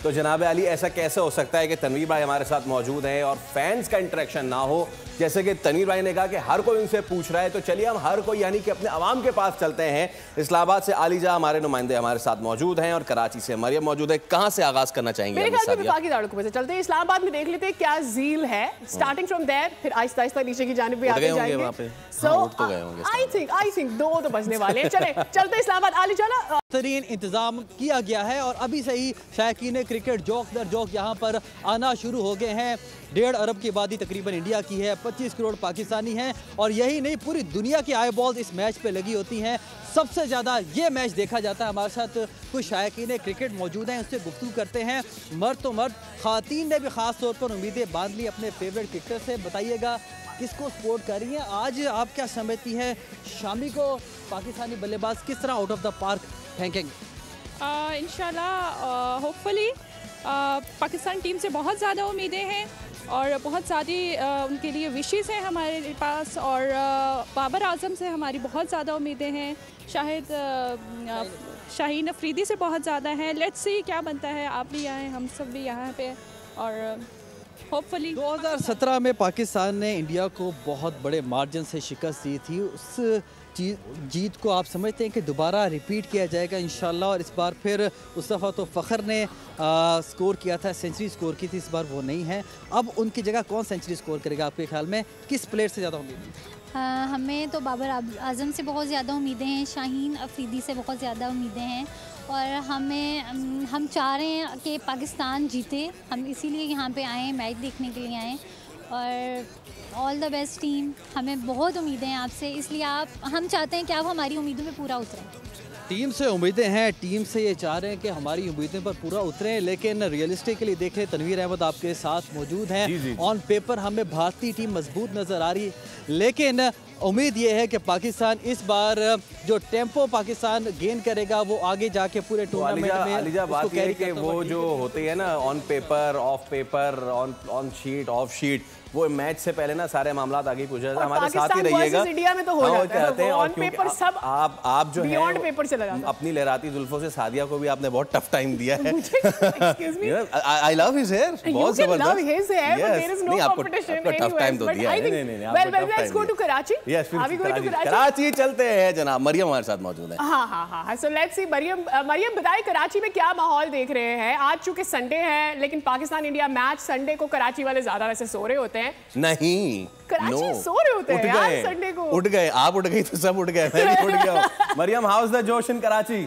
तो जनाब अली, ऐसा कैसे हो सकता है कि तनवीर भाई हमारे साथ मौजूद हैं और फैंस का इंटरेक्शन ना हो? जैसे कि तनवीर भाई ने कहा कि हर कोई उनसे पूछ रहा है, तो चलिए हम हर कोई यानी कि अपने अवाम के पास चलते हैं। इस्लामाबाद से आलिजा हमारे नुमाइंदे हमारे साथ मौजूद हैं और कराची से मरियम मौजूद है। कहाँ से आगाज करना चाहेंगे? मेरे ख्याल में विफाकी दाड़कों से चलते हैं, इस्लामाबाद में देख लेते हैं क्या झील है। स्टार्टिंग फ्रॉम देयर, फिर आहिस्ता आहिस्ता नीचे की जानिब भी आते जाएंगे। सो आई थिंक 2 तो बजने वाले हैं। चले चलते इस्लामाबाद। आलिजा ना तरीन इंतजाम किया गया है और अभी से ही शायकीन क्रिकेट जोक दर जोक यहाँ पर आना शुरू हो गए हैं। 1.5 अरब की आबादी तकरीबन इंडिया की है, 25 करोड़ पाकिस्तानी हैं और यही नहीं पूरी दुनिया की आई बॉल्स इस मैच पे लगी होती हैं। सबसे ज़्यादा ये मैच देखा जाता है। हमारे साथ कुछ शायकीन क्रिकेट मौजूद हैं, उससे गुफ्तगू करते हैं। मर्द तो मर्द, ख़वातीन ने भी ख़ास तौर पर उम्मीदें बांध ली अपने फेवरेट क्रिकेटर से। बताइएगा किसको सपोर्ट कर रही हैं? आज आप क्या समझती हैं, शामी को पाकिस्तानी बल्लेबाज किस तरह आउट ऑफ द पार्क फेंकेंगे? इंशाल्लाह होपफुली पाकिस्तान टीम से बहुत ज़्यादा उम्मीदें हैं और बहुत सारी उनके लिए विशेस हैं हमारे पास और बाबर आजम से हमारी बहुत ज़्यादा उम्मीदें हैं। शाहीन अफरीदी से बहुत ज़्यादा हैं। लेट्स सी क्या बनता है। आप भी यहाँ हैं, हम सब भी यहाँ पे और होपफुली 2017 में पाकिस्तान ने इंडिया को बहुत बड़े मार्जिन से शिकस्त दी थी। उस जीत को आप समझते हैं कि दोबारा रिपीट किया जाएगा इंशाल्लाह? और इस बार फिर उस दफ़ा तो फ़खर ने स्कोर किया था, सेंचुरी स्कोर की थी, इस बार वो नहीं है। अब उनकी जगह कौन सेंचुरी स्कोर करेगा आपके ख्याल में? किस प्लेयर से ज़्यादा उम्मीद है? हमें तो बाबर आजम से बहुत ज़्यादा उम्मीदें हैं, शाहीन अफरीदी से बहुत ज़्यादा उम्मीदें हैं और हम चाह रहे हैं कि पाकिस्तान जीते। हम इसीलिए यहाँ पे आए हैं, मैच देखने के लिए आए और ऑल द बेस्ट टीम। हमें बहुत उम्मीदें हैं आपसे, इसलिए हम चाहते हैं कि आप हमारी उम्मीदों पे पूरा उतरें। टीम से उम्मीदें हैं, टीम से ये चाह रहे हैं कि हमारी उम्मीदें पर पूरा उतरें, लेकिन रियलिस्टिकली देखें तनवीर अहमद आपके साथ मौजूद हैं। ऑन पेपर हमें भारतीय टीम मजबूत नज़र आ रही है, लेकिन उम्मीद ये है कि पाकिस्तान इस बार जो टेम्पो पाकिस्तान गेन करेगा वो आगे जाके पूरे टूर्नामेंट में आलिजा बात ये है कि वो जो होती है ना on paper, of paper, on sheet, of sheet, वो मैच से पहले ना सारे मामला आगे पूछा जाता है। हमारे साथ ही रहिएगा। इंडिया में तो हो जाते हैं ऑन पेपर सब। आप जो है पेपर से लगा अपनी लहराती जुल्फों से सादिया को भी आपने बहुत टफ टाइम दिया है। आई लव हिज हेयर, बहुत जबरदस्त। नहीं, आपको टफ टाइम तो दिया है। नहीं, well let's go to Karachi. Yes, Karachi चलते हैं जनाब। मरियम हमारे साथ मौजूद है। हाँ, सो लेट्स सी। मरियम बताइए कराची में क्या माहौल देख रहे हैं? आज चूंकि संडे है, लेकिन पाकिस्तान इंडिया मैच संडे को कराची वाले ज्यादा वैसे सो रहे होते हैं। नहीं, कराची सो रहे होते हैं यार संडे को। उठ गए, आप उठ गई तो सब उठ गए, मैं भी उठ गया हूं। मरियम, हाउ इज द जोश इन कराची?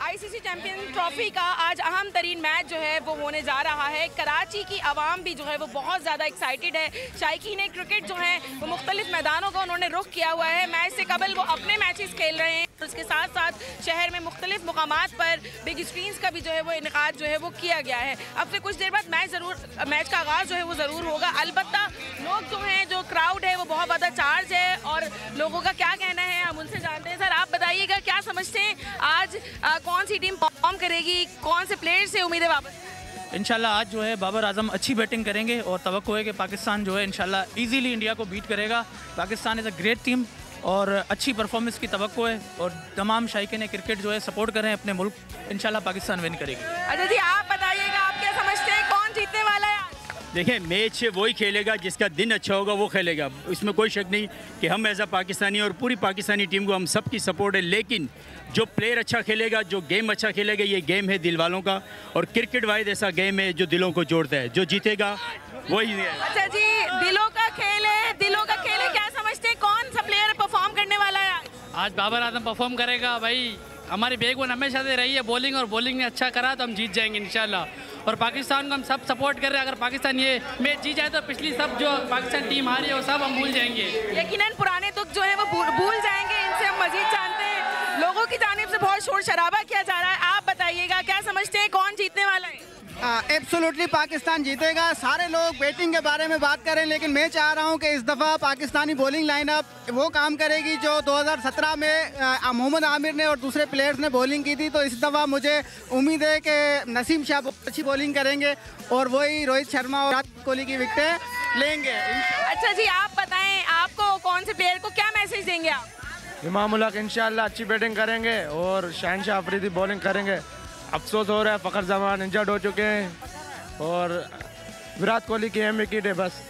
आईसीसी चैंपियन ट्रॉफी का आज अहम तरीन मैच जो है वो होने जा रहा है। कराची की आवाम भी जो है वो बहुत ज़्यादा एक्साइटेड है। शायकीन क्रिकेट जो है वो मुख्तलिफ मैदानों का उन्होंने रुख किया हुआ है। मैच से कबल वो अपने मैचेस खेल रहे हैं, उसके साथ साथ शहर में मुख्तलिफ मुकामात पर बिग स्क्रीन्स का भी जो है वो इनेकाद जो है वो किया गया है। अब से कुछ देर बाद मैच का आगाज़ जो है वो ज़रूर होगा। अलबत्ता लोग जो हैं, जो क्राउड है वो बहुत ज़्यादा चार्ज है और लोगों का क्या कहना है हम उनसे जानते हैं। सर, आप बताइएगा क्या समझते हैं आज कौन सी टीम परफॉर्म करेगी, कौन से प्लेयर से उम्मीदें वापस? इंशाल्लाह आज जो है बाबर आजम अच्छी बैटिंग करेंगे और तवक्को है कि पाकिस्तान जो है इंशाल्लाह इजीली इंडिया को बीट करेगा। Pakistan is a great team और अच्छी परफॉर्मेंस की तवक्को है और तमाम शायकीन क्रिकेट जो है सपोर्ट कर रहे हैं अपने मुल्क। इंशाल्लाह पाकिस्तान विन करेगी। अच्छा जी, आप बताइएगा आप क्या समझते हैं कौन जीतने वाला है? देखिए, मैच वही खेलेगा जिसका दिन अच्छा होगा, वो खेलेगा, इसमें कोई शक नहीं कि हम एज अ पाकिस्तानी और पूरी पाकिस्तानी टीम को हम सबकी सपोर्ट है। लेकिन जो प्लेयर अच्छा खेलेगा, जो गेम अच्छा खेलेगा, ये गेम है दिल वालों का और क्रिकेट वाइड ऐसा गेम है जो दिलों को जोड़ता है। जो जीतेगा वही है। अच्छा जी, दिलों का खेल है, दिलों का खेल है। क्या समझते हैं कौन सा प्लेयर परफॉर्म करने वाला है? आज बाबर आजम परफॉर्म करेगा। भाई हमारी बैकबोन हमेशा से रही है बॉलिंग, और बॉलिंग ने अच्छा करा तो हम जीत जाएंगे इंशाल्लाह। और पाकिस्तान को हम सब सपोर्ट कर रहे हैं। अगर पाकिस्तान ये मैच जीत जाए तो पिछली सब जो पाकिस्तान टीम हारी है वो सब हम भूल जाएंगे। यकीनन पुराने दुख जो है वो भूल जाएंगे। इनसे हम मजीद जानते हैं। लोगों की जानिब से बहुत शोर शराबा किया जा रहा है। आप बताइएगा क्या समझते हैं कौन जीतने वाला है? एब्सोल्युटली पाकिस्तान जीतेगा। सारे लोग बैटिंग के बारे में बात करें, लेकिन मैं चाह रहा हूं कि इस दफ़ा पाकिस्तानी बॉलिंग लाइनअप वो काम करेगी जो 2017 में मोहम्मद आमिर ने और दूसरे प्लेयर्स ने बॉलिंग की थी। तो इस दफ़ा मुझे उम्मीद है कि नसीम शाह बहुत अच्छी बॉलिंग करेंगे और वही रोहित शर्मा और विराट कोहली की विकेटें लेंगे। अच्छा जी, आप बताएं आपको कौन से प्लेयर को क्या मैसेज देंगे आप? इमाम उल हक इंशाल्लाह अच्छी बैटिंग करेंगे और शहनशाह अफरीदी बॉलिंग करेंगे। अफसोस हो रहा है फ़खर जमान इंजर्ड हो चुके हैं और विराट कोहली की अहम विकेट है बस।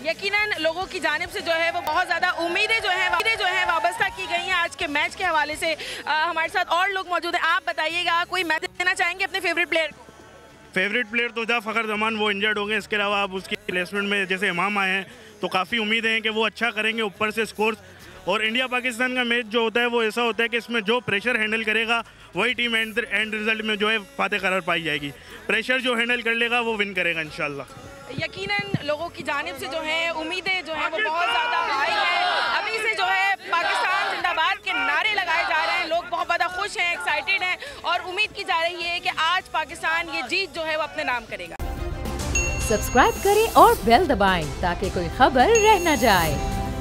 यकीनन लोगों की जानिब से जो है वो बहुत ज़्यादा उम्मीदें जो है वाबस्ता की गई हैं आज के मैच के हवाले से। हमारे साथ और लोग मौजूद हैं, आप बताइएगा कोई मैसेज देना चाहेंगे अपने फेवरेट प्लेयर को? फेवरेट प्लेयर तो था फ़खर जमान, वो इंजर्ड हो गए। इसके अलावा आप उसकी प्लेसमेंट में जैसे इमाम आए हैं तो काफ़ी उम्मीदें हैं कि वो अच्छा करेंगे ऊपर से स्कोर। और इंडिया पाकिस्तान का मैच जो होता है वो ऐसा होता है कि इसमें जो प्रेशर हैंडल करेगा वही टीम एंड रिजल्ट में जो है फातह करार पाई जाएगी। प्रेशर जो हैंडल कर लेगा वो विन करेगा इंशाल्लाह। यकीनन लोगों की जानिब से जो है उम्मीदें जो हैं वो बहुत ज़्यादा हाई हैं। अभी से जो है पाकिस्तान जिंदाबाद के नारे लगाए जा रहे हैं, लोग बहुत ज़्यादा खुश हैं, एक्साइटेड हैं और उम्मीद की जा रही है कि आज पाकिस्तान ये जीत जो है वो अपने नाम करेगा। सब्सक्राइब करें और बेल दबाएं ताकि कोई खबर रह न जाए।